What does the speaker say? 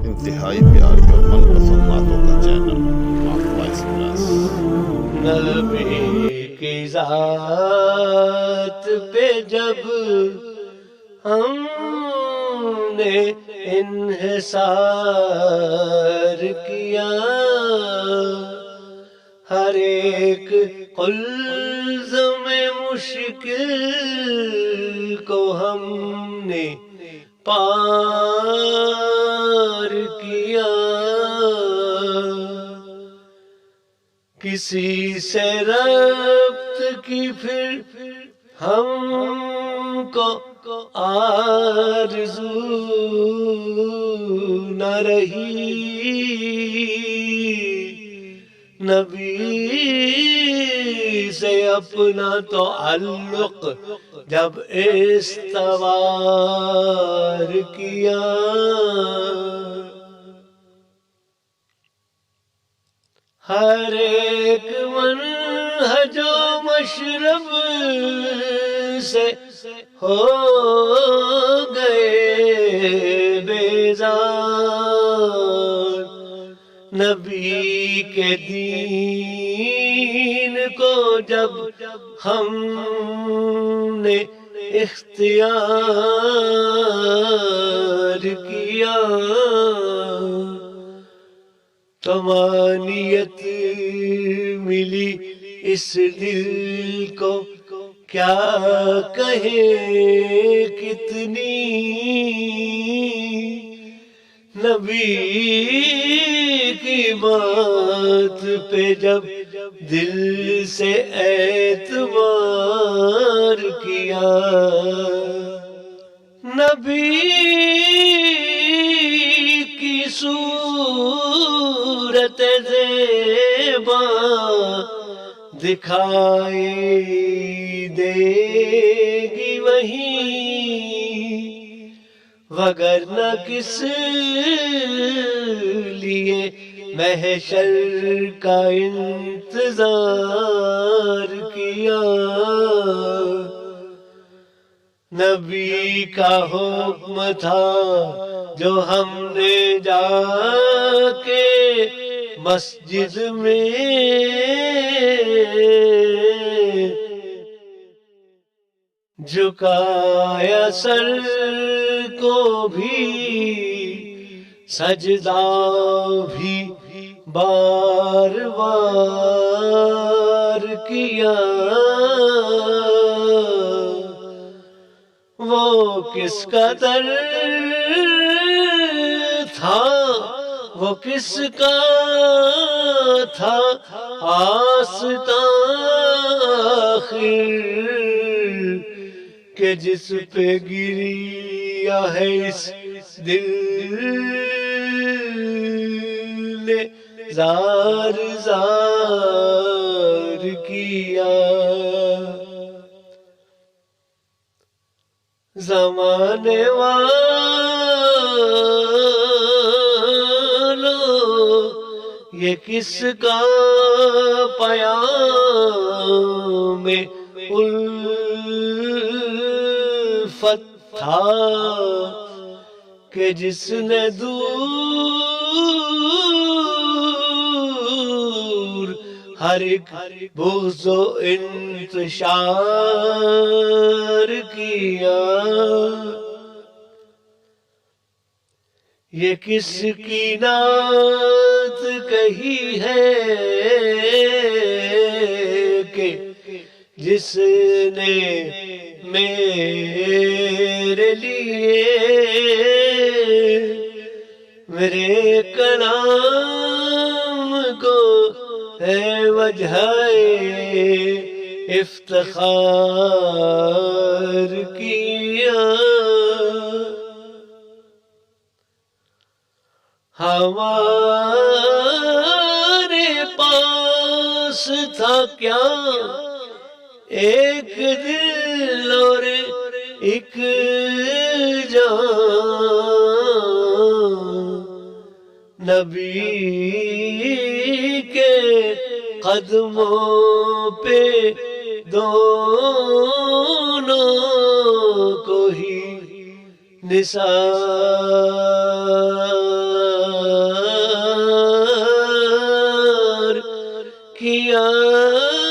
انتہائی پیاری اور من پسند باتوں کا چینل معقوہ ایکسپریس۔ نبی کی ذات پہ جب ہم نے انحصار کیا، ہر ایک قلزم مشکل کو ہم نے پار کیا، کسی سے ربط کی پھر ہم کو آرزو نہ رہی، نبی سے اپنا تعلق جب استوار کیا، ہر ایک منہج و مشرب سے ہو گئے بیزار، نبی کے دین کو جب ہم نے اختیار کیا، طمانینت ملی اس دل کو کیا کہیں کتنی، نبی کی بات پہ جب دل سے اعتبار کیا، نبی کی صورت زیبا دکھائی دے گی وہیں، وگرنہ کس لیے محشر کا انتظار کیا، نبی کا حکم تھا جو ہم نے جا کے مسجد میں جھکایا سر کو بھی، سجدہ بھی بار بار کیا، وہ کس قدر تھا، وہ کس کا تھا آستان آخر، کہ جس پہ گریا ہے اس دل نے زار زار کیا، زمانے والوں یہ کس کا پیام الفت تھا، کہ جس نے دور ہر ایک بغض و انتشار کیا، یہ کس کی نعت کہی ہے کہ جس نے میرے لیے میرے کلام کو ہے وجہ افتخار کیا، ہمارے پاس تھا کیا ایک دل اور ایک جان، نبی کے قدموں پہ دونوں کو ہی نثار گریا